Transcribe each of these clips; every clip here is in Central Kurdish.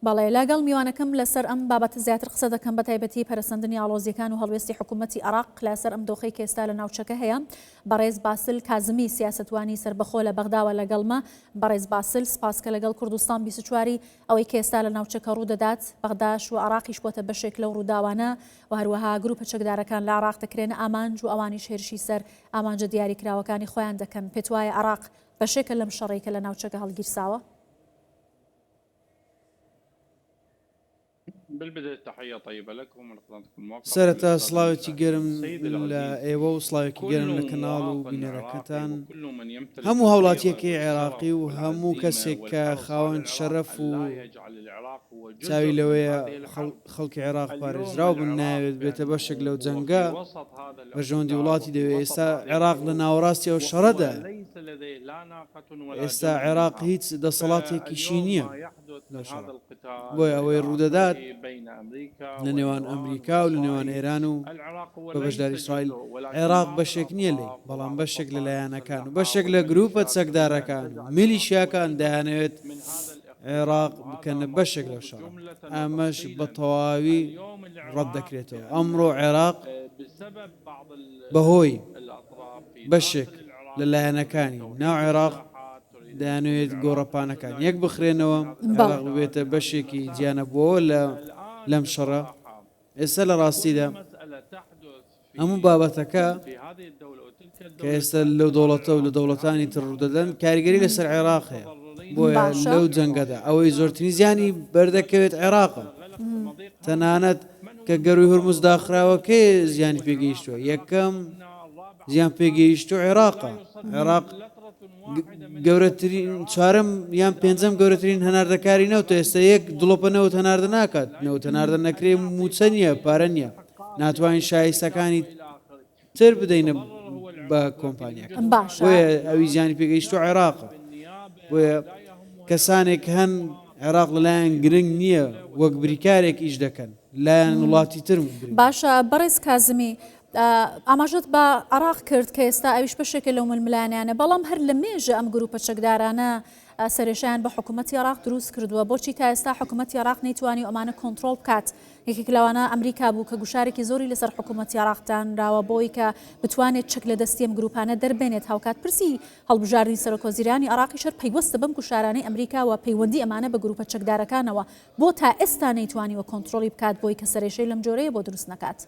باڵێ لەگەڵ میوانەکەم لەسەر ئەم بابەتە زیاتر قسە دەکەم بە تایبەتی پەرسەندنی ئاڵۆزیەکان و هەڵوێستی حکوومەتی عێراق لەسەر ئەم دۆخەی کە ئێستا لە ناوچەکە هەیە. بەڕێز باسل کازمی سیاسەتوانی سربەخۆ لە بەغداوە لەگەڵمە. بەڕێز باسل سپاسکە لەگەڵ کوردستان 24 ئەوەی کە ئێستا لە ناوچەکە ڕوودەدات، بەغداش و عێراقیش بۆتە بەشێک لەو ڕووداوانە و هەروەها گروپە چەکدارەکان لە عێراق دەکرێنە ئامانج و ئەوانیش هێرشی سەر ئامانجە دیاریکراوەکانی خۆیان دەکەن. پێت وایە عێراق بەشێکە لەم شەڕێکە لە ناوچەکە هەڵگیرساوە؟ سەرەتا سڵاوێکی گەرم لە ئێوە و سڵاوێکی گەرم لە کەناڵ و بینەرەکەتان، هەموو هاوڵاتیەکی عێراقی و هەموو کەسێک کە خاوەن شەرەف و چاوی لەوەیە خەڵکی عێراق پارێزراو بن ناوێت بێتە بەشێک لەو جەنگە بە ژۆندی وڵاتی دەوێت. ئێستا عێراق لە ناوەڕاستی ئەو شەڕەدا، ئێستا عێراق هیچ دەسەڵاتێکیشی نییە بۆی ئەوەی ڕوودەدات لە نێوان ئەمریکا و لە نێوان ئێران و بە بەشداری ئیسرائیل. عێراق بەشێک نییە لێ، بەڵام بەشێک لە لایەنەکان و بەشێک لە گروپە چەکدارەکان و میلیشیاکان دەیانەوێت عێراق بکەنە بەشێک لەو شەڕە. ئەمەش بە تەواوی ڕەت دەکرێتەوە. ئەمڕۆ عێراق بەهۆی بەشێک لە لایەنەکانی ناو عێراق دەیانوێت گۆڕەپانەکان یەک بخرێنەوە، عێراق ببێتە بەشێکی گیانەبووەوە لەم شەڕە. ئێستا لە ڕاستیدا هەموو بابەتەکە کە ئێستا لەو دەوڵەتە و لە دەوڵەتانی تر ڕوودەدەن کاریگەری لەسەر عێراق هەیە. بۆیە لەو جەنگەدا ئەوەی زۆرترین زیانی بەردەکەوێت عێراقە. تەنانەت کە گەروی هورمز داخراوە کێ زیانی پێگەیشتووە؟ یەکەم زیان پێگەیشتو عێراقە. عێراق گەورەترین چوارەم یان پێنجەم گەورەترین هەناردەکاری نەوتە. ئێستا یەک دڵۆپە نەوت هەناردە ناکات، نەوت هەناردە نەکرێ موچە نییە، پارە نییە، ناتوانین شایستەکانی تر بدەینە بە کۆمپانیاکە. بۆیە ئەوی زیانی پێگەیشتو عێراقە. بۆیە کەسانێک هەن عێراق لەلایەن گرنگ نییە وەک بریکارێک ئیش دەکەن، لایەن وڵاتی تر. باشە بەڕێز کازمی، ئاماژەت بە عێراق کرد کە ئێستا ئەویش بەشێکە لەو ململانیانە، بەڵام هەر لە مێژە ئەم گروپە چەکدارانە سەرێشیان بە حکوومەتی عێراق دروست کردووە. بۆچی تا ئێستا حکوومەتی عێراق نەیتوانی ئەمانە کۆنتڕۆڵ بکات؟ یەکێک لەوانە ئەمریکا بوو کە گوشارێکی زۆری لەسەر حکوومەتی عێراقدانراوە بۆی کە بتوانێت چەک لە دەستی ئەم گروپانە دەربێنێت. هاوکات پرسی هەڵبژاردننی سەرۆکۆزیرانی عێراقی شەر پەیوەستە بەم گوشارانەی ئەمریکا و پەیوەندی ئەمانە بە گروپە چەکدارەکانەوە، بۆ تا ئێستا نەیتوانیوە کۆنتڕۆڵی بکات بۆی کە سەرێشەی لەم جۆرەیە بۆ دروست نەکات.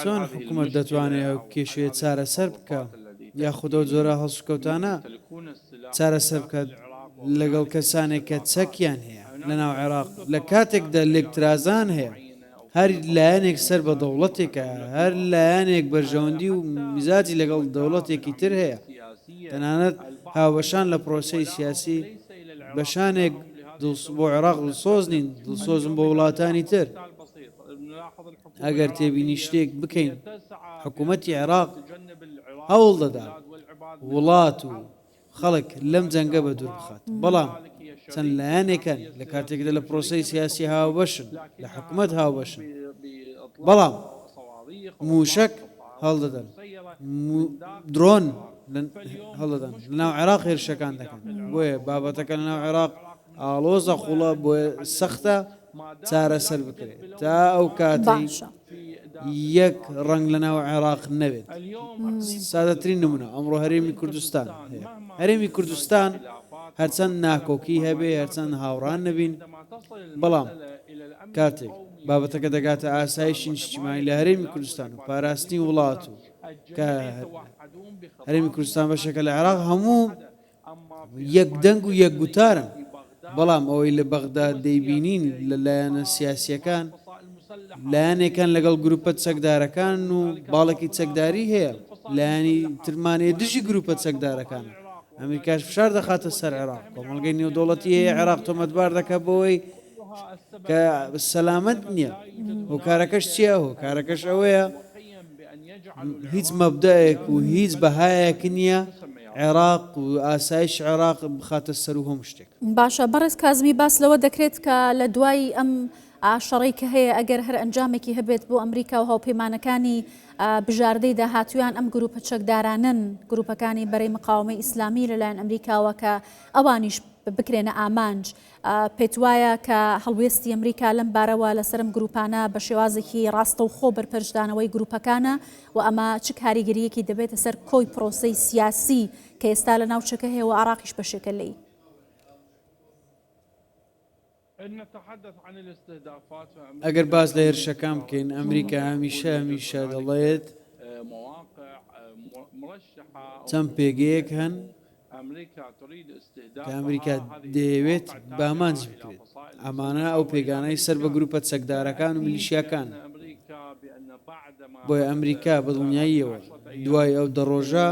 چۆن حکوومەت دەتوانێت کێشەیە چارەسەر بکە یاخودە جۆرە هەڵسوکەوتانە چارەسەر بکات لەگەڵ کەسانێک کە چەکیان هەیە لە ناو عێراق لە کاتێکدا لێکترازان هەیە، هەر لایەنێک سەر بە دەوڵەتێکە، هەر لایەنێک بەرژەوەندی و میزاجی لەگەڵ دەوڵەتێکی تر هەیە. تەنانەت هاوبەشان لە پرۆسەی سیاسی بەشانێک بۆ عێراق دڵسۆز نین، دڵسۆزم بۆ وڵاتانی تر. ئەگەر تێبینی شتێک بکەین، حکوومەتی عێراق هەوڵ دەدا وڵات و خەڵک لەم جەنگە بە دوور بخات، بەڵام چەند لایەنێکن لە کاتێکدا لە پرۆسەی سیاسی هاوبەشن، لە حکوومەت هاوبەشن، بەڵام موشک هەڵدەدەن، درۆن هەڵدەدەن لە ناو عێراق هێرشەکان دەکەن. بۆیە بابەتەکە لە ناو عێراق ئاڵۆزە خوڵە، بۆیە سەختە چارەسەر بکرێت تا ئەو کاتی یەک ڕنگ لە ناو عێراق نەبێت. سادەترین نمونە ئەمڕۆ هەرێمی کوردستان هەیە. هەرێمی کوردستان هەرچەند ناکۆکی هەبێ، هەرچەند هاوڕان نەبین، بەڵام کاتێک بابەتەکە دەگاتە ئاسایشی نیشتیمانی لە هەرێمی کوردستان و پاراستنی وڵات و کە هەرێمی کوردستان بەشەکە لە عێراق هەموو یەک دەنگ و یەک گوتارن، بەڵام ئەوەی لە بەغدا دەیبینین لە لایەنە سیاسیەکان لایەنێکان لەگەڵ گروپە چەکدارەکان و باڵێکی چەکداری هەیە، لایەنی ترمانەیە دژی گروپە چەکدارەکان. ئەمریکاش فشار دەخاتە سەر عێراق، کۆمەڵگەی نێودەوڵەتی هەیە عێراق تۆمەتبار دەکات بۆەوەی کە سەلامەت نییە. هۆکارەکەش چییە؟ هۆکارەکەش ئەوەیە هیچ مەبدەیەک و هیچ بەهایەک نییە عێراق و ئاسایش عێراق بخاتە سەر و هەموو شتێک. باشە بەڕێز کازمی باس لەوە دەکرێت کە لە دوای ئەم شەڕی کە هەیە ئەگەر هەر ئەنجامێکی هەبێت بۆ ئەمریکا و هاوپەیمانەکانی بژاردەی داهاتویان ئەم گروپە چەکدارانن گروپەکانی بەرەی مقاومەی ئیسلامی لەلایەن ئەمریکاوە کە ئەوانیش بکرێنە ئامانج پێت وایە کە هەڵوێستی ئەمریکا لەم بارەوە لەسەرم گروپانە بە شێوازێکی ڕاستە و خۆ بەرپەرشدانەوەی گروپەکانە و ئەمە چ کاریگەریەکی دەبێتە سەر کۆی پرۆسەی سیاسی کە ئێستا لە ناوچەکە هەیە و عراقیش بەشێکە لێی. ئەگەر باز لە هێرشەکان بکەین ئەمریکا هەمیشە دەڵێت چەند پێگەیەک هەن کە ئەمریکا دەیەوێت بامانج بکرێت ئەمانە ئەو پێگانەی سەر بە گروپە چەکدارەکان و میلیشیاکان بۆیە ئەمریکا بە دڵنیاییەوە دوای ئەو دەڕۆژە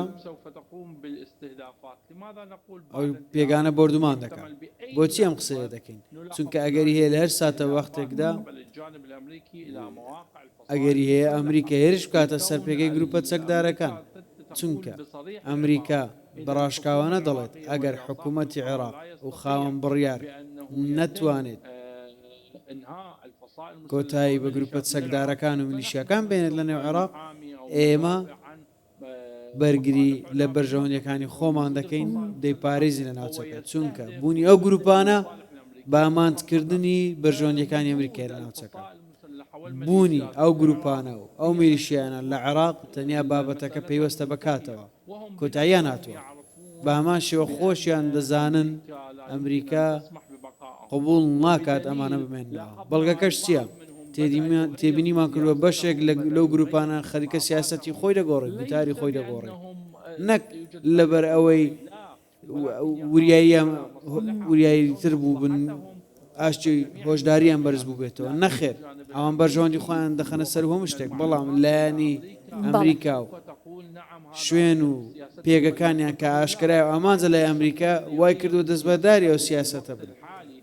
ئەو پێگانە بردومان دەکات. بۆچی ئەم قسەیە دەکەین؟ چونکە ئەگەری هەیە لە هەر ساتە وەختێکدا ئەگەری هەیە ئەمریکا هێرش بکاتە سەر پێگەی گروپە چەکدارەکان، چونکە ئەمریکا بەڕاشکاوانە دەڵێت ئەگەر حکوومەتی عێراق و خاوەن بڕیار نەتوانێت کۆتایی بە گروپە چەکدارەکان و میلیشیاکان بێنێت لە نێو عێراق، ئێمە بەرگری لە بەرژەوەندەکانی خۆمان دەکەین دەیپارێزی لە ناوچەکە، چونکە بوونی ئەو گروپانە بامانجکردنی بەرژەوەندەکانی ئەمریکای لە ناوچەکە. بوونی ئەو گروپانە و ئەو میلیشیانە لە عێراق تەنیا بابەتەکە پەیوەستە بەکاتەوە، کۆتاییان ناتوە. بە هەمان شێوە خۆشیان دەزانن ئەمریکا قبول ناکات ئەمانە بمێنەوە. بەڵگەکەش چییە؟ تێبینیمان کردووە بەشێک لەو گروپانە خەریکە سیاسەتی خۆی دەگۆڕێت، گوتاری خۆی دەگۆڕێت، نەک لەبەر ئەوەی وریایی تر بوو بن ئاشتی هۆشداریان بەرز بوو بێتەوە، نەخێر ئەوان بەرژەوەندی خۆیان دەخەنە سەر هەموو شتێک، بەڵام لایەنی ئەمریکا و شوێن و پێگەکانیان کە ئاشکرای و ئامانجە لای ئەمریکا وای کردو دەستبەرداری ئەو سیاسەتە بن.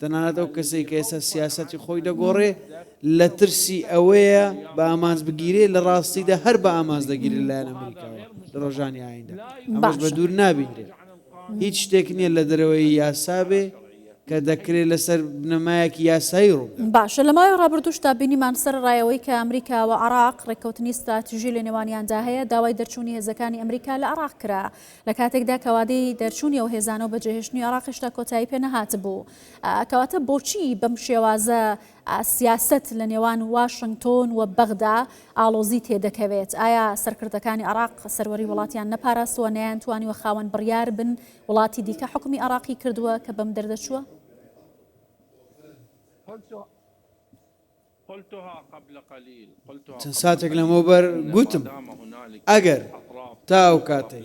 تەنانەت ئەو کەسێک کە ئێستا سیاسەتی خۆی دەگۆڕێ لە ترسی ئەوەیە بە ئامانج بگیرێ لە ڕاستیدا هەر بە ئامانج دەگیرێت لایەن ئەمریکاوە لە ڕۆژانی ئایندا. ئەمەش بە دوور نابینرێت. هیچ شتێک نییە لە دەرەوەی یاسا بێ کە دەکرێت لەسەر بنەمایەکی یاسایی ڕوو. باشە لە ماوەی ڕابردووشدا بینیمان سەر ڕایەوەی کە ئەمریکا و عێراق ڕێککەوتنی ستراتیژی لە نێوانیاندا هەیە، داوای دەرچوونی هێزەکانی ئەمریکا لە عێراق کرا لە کاتێکدا کەوادەی دەرچوونی و هێزانە و بەجێهێشتنی عێراقیشتا کۆتایی پێ نەهات بوو. کەواتە بۆچی بەم شێوازە سیاست لە نێوان واشنگتۆن و بەغدا ئاڵۆزی تێدەکەوێت؟ ئایا سەرکردەکانی عێراق سەروەری وڵاتیان نەپاراستووە، نەیانتوانیوە خاوەن بڕیار بن، وڵاتی دیکە حکومی عێراقی کردووە کە بەم دەردەچووە؟ چەند ساتێک لەمەوبەر گوتم ئەگەر تا ئەو کاتەی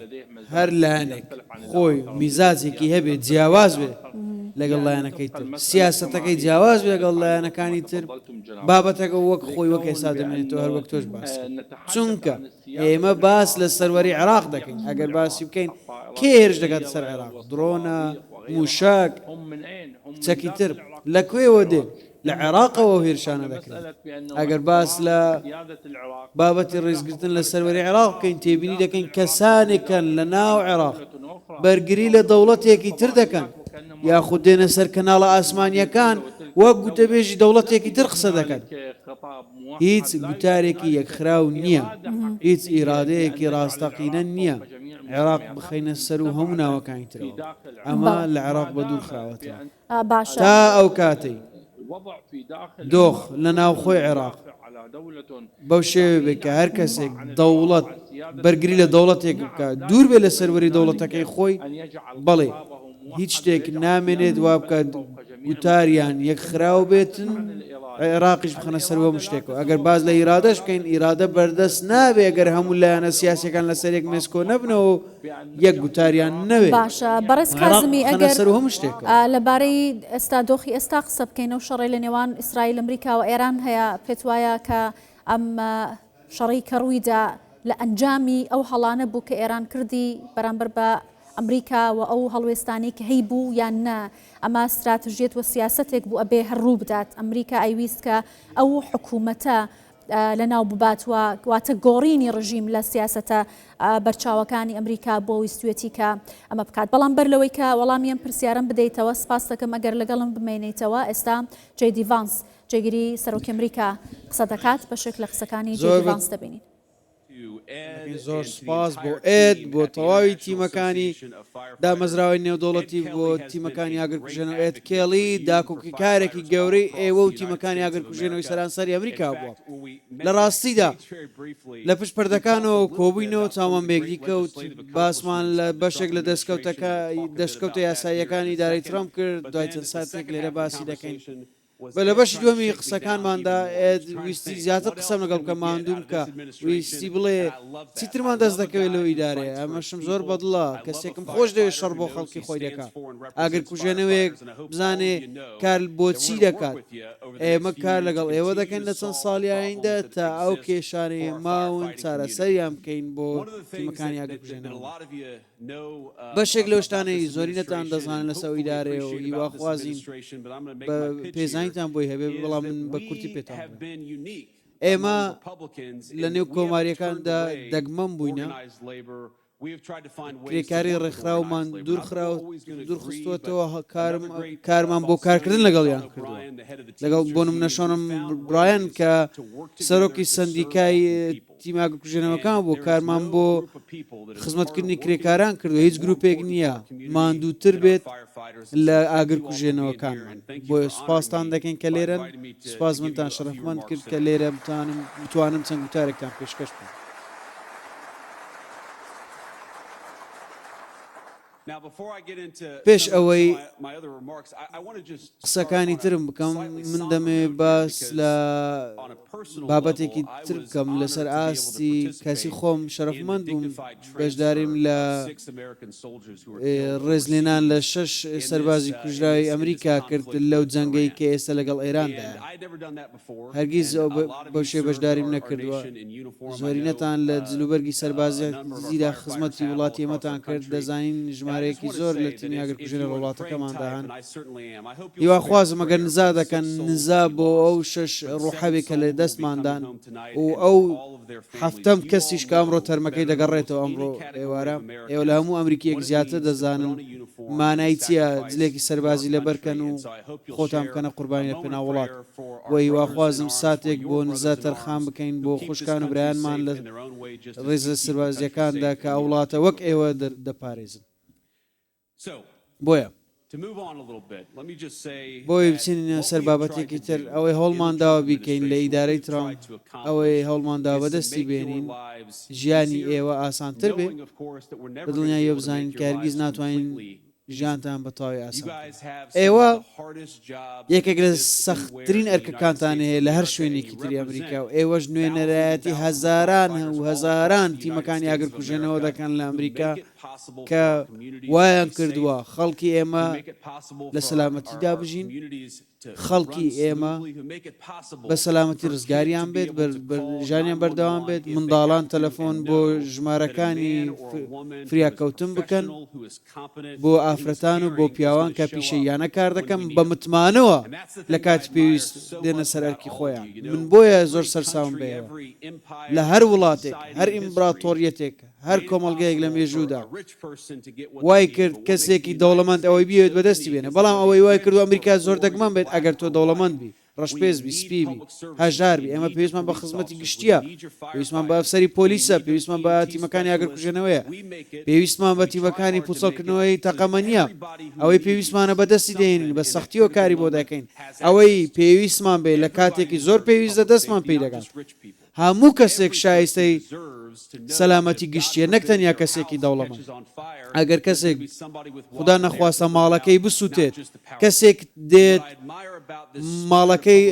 هەر لایەنێک خۆی میزاجێکی هەبێت جیاواز بێ لەگەڵ لایەنەکەی تر، سیاسەتەکەی جیاواز بێ لەگەڵ لایەنەکانی تر، بابەتەکە وەک خۆی وەک ئێستا دەمێنێتەوە هەر وەک تۆش باس، چونکە ئێمە باس لە سەروەری عێراق دەکەین. ئەگەر باسی بکەین کێ هێرش دەکات سەر عێراق؟ درۆنە، موشک، چەکی تر لەکوێوە دێن؟ لە عێراقەوە هێرشانە دەکرێت. ئەگەر باس لە بابەتی ڕێزگرتن لە سەروەری عێراق بکەین تێبینی دەکەین کەسانێکن لە ناو عێراق بەرگری لە دەوڵەتێکی تر دەکەن یاخود دێنە سەر کەناڵە ئاسمانیەکان وەک گوتەبێژی دەوڵەتێکی تر قسە دەکەن. هیچ گوتارێکی یەکخراو نییە، هیچ ئیرادەیەکی ڕاستەقینە نییە عێراق بخەینە سەر و هەموو ناوەکانی ترەوە. ئەمە لە عێراق بە دوور خراوەتەوە تا ئەو کاتەی دۆخ لە ناوخۆی عێراق بەو شێوێ بێت کە هەر کەسێک دەوڵەت بەرگری لە دەوڵەتێک بکات دوور بێ لە سەروەری دەوڵەتەکەی خۆی، بەڵێ هیچ شتێک نامێنێت وا بکات گوتاریان یەکخراو بێتن عێراقیش بخەنە سەرەوە شتێکەوە. ئەگەر باز لە ئیرادەش بکەین ئیرادە بەردەست نابێ ئەگەر هەموو لایەنە سیاسەکان لەسەر یەک مێسکۆ نەبنەوە یەک گوتاریان نەوێت. باشە بەڕێز کازمی ئەگەر هەموو شتێک لەبارەی ئێستا دۆخی ئێستا قسە بکەین و شەڕی لە نێوان ئیسرائیل ئەمریکا و ئێران هەیە، پێت وایە کە ئەم شەڕی کە ڕوویدا لە ئەنجامی ئەو هەڵانە بوو کە ئێران کردی بەرامبەر بە ئەمریکا و ئەو هەڵوێستانی کە هەی بوو یان نە، ئەمە استراتژیت و سیاسەتێک بوو ئەبێ هەر ڕوو بدات. ئەمریکا ئەیویست کە ئەو حکوومەتە لەناو بباتوە واتە گۆڕینی ڕژیم لە سیاسەتە بەرچاوەکانی ئەمریکا بۆ ویستوێتی کە ئەمە بکات. بەڵام بەر لەوەی کە وەڵامیان پرسیارم بدەیتەوە سپاس دەکەم ئەگەر لەگەڵم بمێنیتەوە. ئێستا جێدی ڤانس جێگیری سەرۆکی ئەمریکا قسە دەکات بەشێک لە قسەکانی جێدی ڤانس دەبینین. زۆر سپاس بۆ ئێد بۆ تەواوی تیمەکانی دامەزراوی نێودوڵەتی بۆ تیمەکانی ئاگرکوژێنەوە ئێد کێڵی داکۆکی کارێکی گەورەی ئێوە و تیمەکانی ئاگرکوژێنەوەی سەرانسەری ئەمریکا بووە. لە ڕاستیدا لە پشت پەردەکانەوە کۆبووینەوە چاوەمبێکی کەوت باسمان لە بەشێک لە دەستکەوتە یاساییەکانی ئیدارەی ترامپ کرد. دوای چەند ساتێک لێرە باسی دەکەین. لە بەشی دووەمی قسەکانماندا ویستی زیاتر قسەم لەگەڵ بکە ماندوم کە ویستی بڵێ چیترمان دەست دەکەوێت لەو ئیدارەیە. ئەمەشم زۆر بەدڵە کەسێکم خۆش دەوێت شەڕ بۆ خەڵکی خۆی دەکات. ئاگر کوژێنەوەیەک بزانێ کار بۆ چی دەکات. ئێمە کار لەگەڵ ئێوە دەکەن لە چەند ساڵی ئایندا تا ئەو کێشانەی ماون چارەسەریان بکەین بۆ تیمەکانی ئاگر کوژێنەوە. بەشێک لەو شتانەی زۆری نەتان دەزانن لەسەر ئیدارەیە و هیواخوازین بە پێزانیتان بۆی هەبێ بەڵام من بە کورتی پێتان. ئێمە لە نێو کۆماریەکاندا دەگمەم بووینە کرێکاری ڕێکخراومان دوورخستوەتەوە کارمان بۆ کارکردن لەگەڵیان کردووە. لەگەڵ بۆ نمونە شۆنم برایەن کە سەرۆکی سندیکای تیمە ئاگرکوژێنەوەکان بۆ کارمان بۆ خزمەتکردنی کرێکاران کردو. هیچ گروپێک نییە ماندووتر بێت لە ئاگرکوژێنەوەکانمان. بۆ سوپاستان دەکەین کە لێرەن. سوپاس منتان شەرەفمەند کرد کە لێرە بتوانم چەند گوتارێکتان پێشکەش بکەم. پێش ئەوەی قسەکانی ترم بکەم من دەمێ باس لە بابەتێکی تر بکەم لەسەر ئاستی کەسی خۆم شەرەفمەند بووم بەشداریم لە ڕێزلێنان لە 6 سەربازی کوژراوی ئەمریکا کرد لەو جەنگەی کە ئێستا لەگەڵ ئێراندا. هەرگیز بەو شێ بەشداریم نەکردووە. زۆرینەتان لە جلوبەرگی سەربازی زیرا خزمەتی وڵاتی ئێمەتان کرد دەزانین ژمارەیەکی زۆر لە تیمی ئاگرکوژێنە وڵاتەکەماندا هەن. هیواخوازم ئەگەر نزا دەکەن نزا بۆ ئەو 6 ڕوحەوێک کە لە دەستماندان و ئەو هەفتەم کەسیش کە ئەمڕۆ تەرمەکەی دەگەڕێتەوە ئەمڕۆ ئێوارە ئێوە لە هەموو ئەمریکیەک زیاتر دەزانن مانای چییە جلێکی سەربازی لەبەرکەن و خۆتان بکەنە قوربانی لە پێناو وڵات. بۆ هیواخوازم ساتێک بۆ نزا تەرخان بکەین بۆ خوشکان و برایانمان لە ڕێزە سەربازیەکاندا کە ئەو وڵاتە وەک ئێوە دەپارێزن. بۆیە بۆی بچینە سەر بابەتێکی تر ئەوەی هەوڵمانداوە بیکەین لە ئیدارەی ترامپ ئەوەی هەوڵماندا بەدەستی بێنین ژیانی ئێوە ئاسانتر بێ بە دڵنیایی بزانین کە هەرگیز ناتوانین ژیانتان بەتەواوی ئاسان. ئێوە یەکێک لە سەختترین ئەرکەکانتان هەیە لە هەر شوێنێکی تری ئەمریکا و ئێوەش نوێنەرایەتی هەزاران و هەزاران تیمەکانی ئاگرکوژێنەوە دەکەن لە ئەمریکا کە وایان کردووە خەڵکی ئێمە لە سەلامەتیدا بژین، خەڵکی ئێمە بە سەلامەتی ڕزگاریان بێت ژانیان بەردەوام بێت، منداڵان تەلەفۆن بۆ ژمارەکانی فریاکەوتن بکەن بۆ ئافرەتان و بۆ پیاوان کە پیشەیانە کار دەکەم بە متمانەوە لە کاتی پێویست دێنە سەر ئەرکی خۆیان. من بۆیە زۆر سەرساوم بێەوە لە هەر وڵاتێک هەر ئیمبراتۆریەتێک هەر کۆمەڵگەیەک لە مێژوودا وای کرد کەسێکی دەوڵەمەند ئەوەی بێت بەدەستی بێنە، بەڵام ئەوەی وای کرد ئەمریکا زۆر دەگمەن بێت ئەگەر تۆ دەوڵەمەند بی، ڕەشپێزبی، سپیبی، هەژاربی. ئێمە پێویستمان بە خزمەتی گشتیە، پێویستمان بە ئەفسەری پۆلیسە، پێویستمان بە تیمەکانی ئاگرکوژێنەوەیە، پێویستمان بە تیمەکانی پوچەڵکردنەوەی تەقەمەنیە، ئەوەی پێویستمانە بەدەستی دێنین بە سەختیەوە کاری بۆ دەکەین، ئەوەی پێویستمان بێ لە کاتێکی زۆر پێویستە دەستمان پێی دەکات. هەموو کەسێک شایستەی سەلامەتی گشتیە، نەک تەنیا کەسێکی دەوڵەمەند. ئەگەر کەسێک خوددا نەخواستە ماڵەکەی بسووتێت، کەسێک دێت ماڵەکەی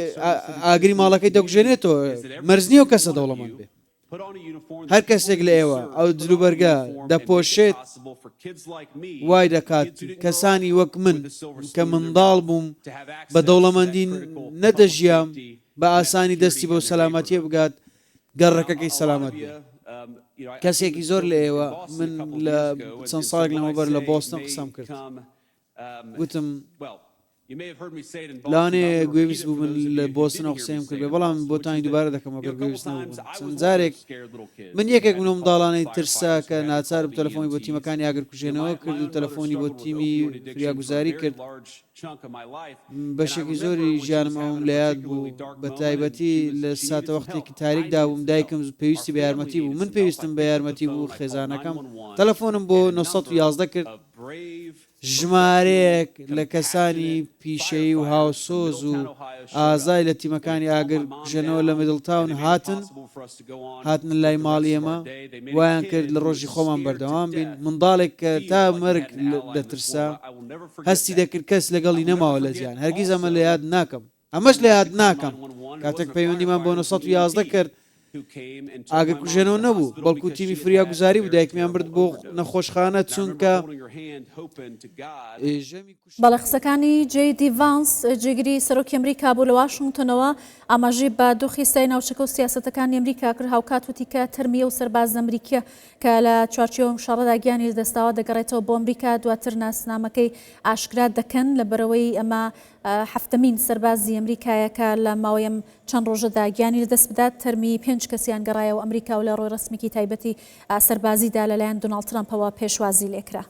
ئاگری ماڵەکەی دەکوژێنێتەوە، مەرج نییە و کەسە دەوڵەمەند بێ. هەر کەسێک لە ئێوە ئەو جلوبەرگە دەپۆشێت وای دەکات کەسانی وەک من کە منداڵ بووم بە دەوڵەمەندی نەدەژیام بە ئاسانی دەستی بەو سەلامەتیە بگات گەڕەکەکەی سەلامەت بێ. کەسێکی زۆر لە ئێوە من لە چەند ساڵێک لەمەبەر لە بۆستن قسەم کرد، گوتم لاانێ گوێویست بوو من لە بۆسنەوە قسەیم کرد بەڵام بۆتانی دووبارە دەکەم ئەگەر گوێویست نەبوو چەند جارێک من یەکێک بووم منداڵانەی ترسا کە ناچار بوو تەلەفۆنی بۆ تیمەکانی ئاگرکوژێنەوە کرد و تەلەفۆنی بۆ تیمی فریاگوزاری کرد بەشێکی زۆری ژیانم ئەوم لە یاد بوو بە تایبەتی لە ساتە وەختێکی تاریکدا بووم دایکم پێویستی بە یارمەتی بوو من پێویستم بە یارمەتی بوو خێزانەکەم تەلەفۆنم بۆ 911 کرد ژمارەیەک لە کەسانی پیشەی و هاوسۆز و ئازای لە تیمەکانی ئاگرکوژێنەوە لە میدڵتاون هاتن لای ماڵی ئێمە وایان کرد لە ڕۆژی خۆمان بەردەوام بین منداڵێک کە تا مەرگ دەترسا هەستی دەکرد کەس لەگەڵی نەماوە لە جیان هەرگیز ئەمە لە یاد ناکەم ئەمەش لە یاد ناکەم کاتێک پەیوەندیمان بۆ 911 کرد ئاگرکوژێنەوە نەبوو بەڵکو تیمی فریاگوزاری بوو دایکمیان برد بۆ نەخۆشخانە چونکە بەڵێ قسەکانی جێدی ڤانس جێگیری سەرۆکی ئەمریکا بوو لە واشنگتنەوە ئاماژەی بە دۆخی ناوچەکە و سیاسەتەکانی ئەمریکا کرد هاوکات وتی کە تەرمیە و سەرباز ئەمریکیە کە لە چوارچێوەم شەڕەدا گیانی لەدەستاوە دەگەڕێتەوە بۆ ئەمریکا دواتر ناسنامەکەی ئاشکرا دەکەن لە بەرەوەی ئەمە هەفتەمین سەربازی ئەمریکایەکە لە ماوەیەم چەند ڕۆژەدا گیانی لەدەست بدات تەرمی 5 کەسیان گەڕایەوە ئەمریکا و لە ڕۆی ڕسمیکی تایبەتی سەربازیدا لەلایەن دۆناڵد ترامپەوە پێشوازی لێکرا.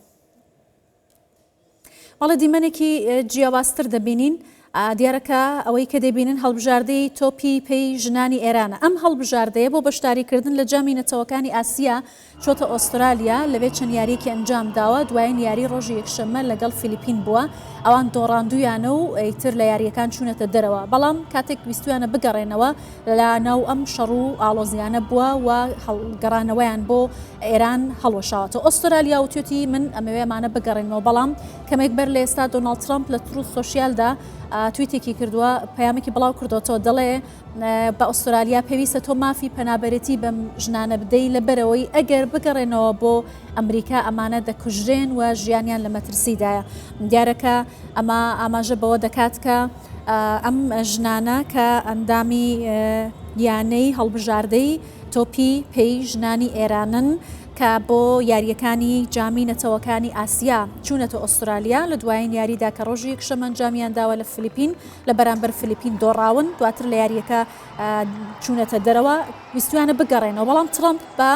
وڵە دیمەنێکی جیاوازتر دەبینین دیارەکە ئەوەی کە دەبینن هەڵبژاردەی تۆپی پێی ژنانی ئێرانە ئەم هەڵبژاردەیە بۆ بەشداریکردن لە جامی نەتەوەکانی ئاسیا چۆتە ئوسترالیا لەوێ چەند یاریەکی ئەنجام داوە دوایین یاری ڕۆژی یەکشەممە لەگەڵ فیلیپین بووە ئەوان دۆڕاندویانە و ئەیتر لە یاریەکان چوونەتە دەرەوە بەڵام کاتێک ویستویانە بگەڕێنەوە لە ناو ئەم شەڕ و ئاڵۆزیانە بووە و هەڵگەڕانەوەیان بۆ ئێران هەڵوەشاوەتە ئوسترالیا و توێتی من ئەمەوێمانە بگەڕێنەوە بەڵام کەمێک بەر لە ئێستا دۆناڵد ترامپ لە تروث سۆشیالدا تویتێکی کردووە پەیامێکی بڵاو کردوەوە دەڵێ بە ئوسترالیا پێویستە تۆ مافی پەنابەرەتی بەم ژنانە بدەی لەبەرەوەی ئەگەر بگەڕێنەوە بۆ ئەمریکا ئەمانە دەکوژرێن و ژیانیان لە مەترسیدایە دیارەکە ئەمە ئاماژە بەوە دەکات کە ئەم ژنانە کە ئەندامی یانەی هەڵبژاردەی تۆپی پێی ژنانی ئێرانن کە بۆ یاریەکانی جامی نەتەوەکانی ئاسیا چوونەتە ئوسترالیا لە دوایین یاریدا کە ڕۆژی یەکشەممە ئەنجامیان داوە لە فیلیپین لە بەرامبەر فیلیپین دۆڕاون دواتر لە یاریەکە چوونەتە دەرەوە ویستویانە بگەڕێنەوە بەڵام ترامپ بە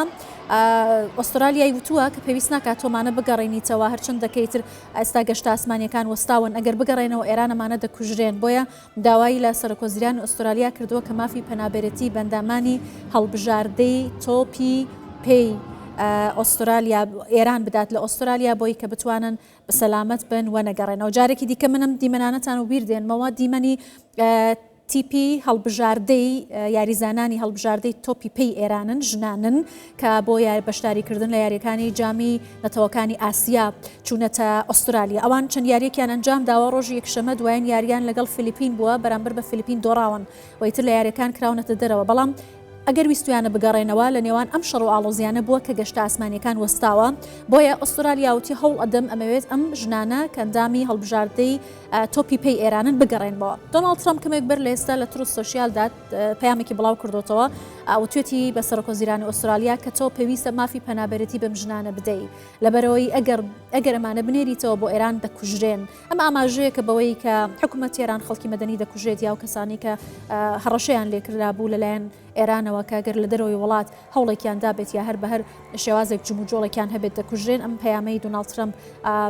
ئوسترالیای وتووە کە پێویست ناکات تۆمانە بگەڕێنیتەوە هەرچەند دەکەیتر ئێستا گەشتە ئاسمانیەکان وەستاون ئەگەر بگەڕێنەوە ئێرانەمانە دەکوژرێن بۆیە داوای لە سەرۆکۆزیرانی ئوسترالیا کردووە کە مافی پەنابەرەتی بەندامانی هەڵبژاردەی تۆپی پێی ئوسترالیا ئێران بدات لە ئوسترالیا بۆی کە بتوانن بە سەلامەت بن و نەگەڕێنەوە جارێکی دیکە منم دیمەنانەتان و بیردێنمەوە دیمەنی تیپی هەڵبژاردەی یاریزانانی هەڵبژاردەی تۆپی پێی ئێرانن ژنانن کە بۆ بەشداریکردن لە یاریەکانی جامی نەتەوەکانی ئاسیا چوونەتە ئوسترالیا ئەوان چەند یاریەکیان ئەنجام داوە ڕۆژی یەکشەمە دوایین یاریان لەگەڵ فیلیپین بووە بەرامبەر بە فیلیپین دۆڕاون وەیتر لە یاریەکان کراونەتە دەرەوە بەڵام ئەگەر ویستویانە بگەڕێنەوە لە نێوان ئەم شەڕ و ئاڵۆزیانە بووە کە گەشتە ئاسمانیەکان وەستاوە بۆیە ئوسترالیاوتی هەوڵ ئەدەم ئەمەوێت ئەم ژنانە کەندامی هەڵبژاردەی تۆپی پێی ئێرانن بگەڕێنەوە دۆناڵد ترامپ کەمێک بەر لە ئێستا لە تروث سۆشیالدا پەیامێکی بڵاو کردوتەوە وتوێتی بە سەرۆکۆزیرانی ئوسترالیا کە تۆ پێویستە مافی پەنابەرەتی بەم ژنانە بدەی لەبەرەوەی ئەگەر ئەمانە بنێریتەوە بۆ ئێران دەکوژرێن ئەمە ئاماژەیە کە بەوەی کە حکوومەت ئێران خەڵکی مەدەنی دەکوژێت یا و کەسانی کە هەڕەشەیان لێکرا بوو لەلایەن ئێرانەوە کەگەر لە دەرەوەی وڵات هەوڵێکیان دابێت یا هەر بە هەر شێوازێک جموجۆڵێکیان هەبێت دەکوژرێن ئەم پەیامەی دۆناڵد ترامپ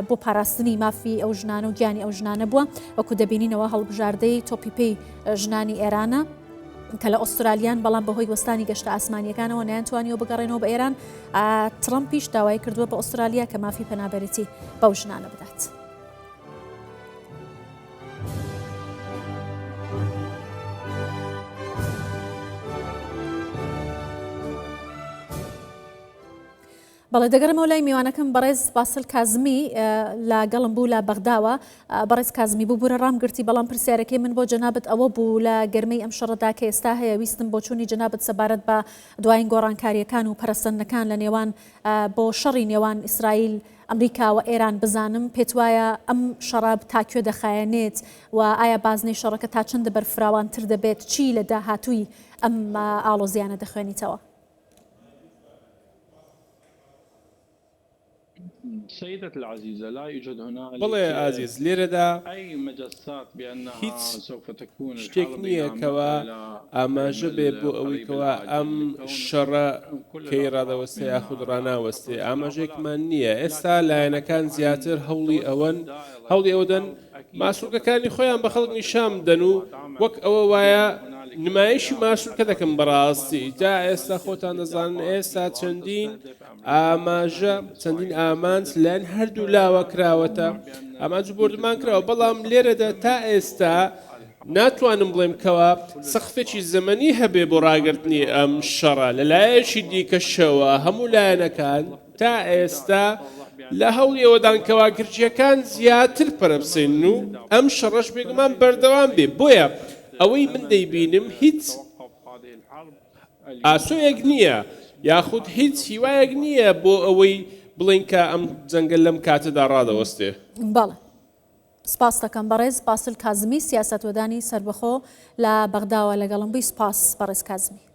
بۆ پاراستنی مافی ئەو ژنانە و گیانی ئەو ژنانە بووە وەکو دەبینینەوە هەڵبژاردەی تۆپی پێی ژنانی ئێرانە کە لە ئوسترالیان بەڵام بەهۆی وەستانی گەشتە ئاسمانیەکانەوە نەیانتوانیەوە بگەڕێنەوە بە ئێران ترامپیش داوای کردووە بە ئوسترالیا کە مافی پەنابەرەتی بەو ژنانە بدات. بەڵێ دەگەرمەوە لای میوانەکەم بەڕێز باسل کازمی لە گەڵم بوو لە بەغداوە بەڕێز کازمی بوو بوورە ڕامگرتی بەڵام پرسیارەکەی من بۆ جەنابەت ئەوە بوو لە گەرمەی ئەم شەڕەدا کە ئێستا هەیە ویستم بۆ چوونی جەنابەت سەبارەت بە دوایین گۆڕانکاریەکان و پەرستەندنەکان لە نێوان بۆ شەڕی نێوان ئیسرائیل ئەمریکا و ئێران بزانم پێت وایە ئەم شەڕاب تاکوێ دەخایەنێت و ئایا بازنەی شەڕەکە تا چەندە بەرفراوانتر دەبێت چی لە داهاتووی ئەم ئاڵۆزیانە دەخوێنیتەوە؟ سيدتي العزيزة لا يوجد هنالك بڵێ ئازیز لێرەدا أي مجسات بأنها هیچ سوف تكون شتێک الحرب نییە إلى کەوا ئاماژە بێ بۆ ئەوەی کەوا ئەم شەڕە کەی ڕادەوەستێ یاخود ڕناوەستێ ئاماژێکمان نییە. ئێستا لایەنەکان زیاتر هەوڵی ئەوەدەن ماسوولکەکانی خۆیان بە خەڵک نیشان بدەن و وەک ئەوە وایە نمایشی ماسوولکە دەکەم بەڕاستی جا ئێستا خۆتان دەزانن ئێستا چەندین ئاماژە چەندین ئامانج لایەن هەردوو لاوە کراوەتە ئامانج بردمان کراوە بەڵام لێرەدا تا ئێستا ناتوانم بڵێم کەوا سەقفێکی زەمەنی هەبێ بۆ ڕاگررتنی ئەم شەڕە لەلایەکی دیکەشەوە هەموو لایەنەکان تا ئێستا لە هەوڵی ئەوەدان کەوا گرجیەکان زیاتر پەرەبسێن و ئەم شەڕەش بێگومان بەردەوام بێ بۆیە ئەوەی من دەیبینم هیچ ئاسۆیەک نییە یاخود هیچ هیوایەک نییە بۆ ئەوەی بڵین کە ئەم جەنگە لەم کاتەدا ڕادەوەستێ. بەڵێ سپاس دەکەم بەڕێز باسل کازمی سیاسەتوەدانی سربەخۆ لە بەغداوە لەگەڵم بووی سپاس بەڕێز کازمی.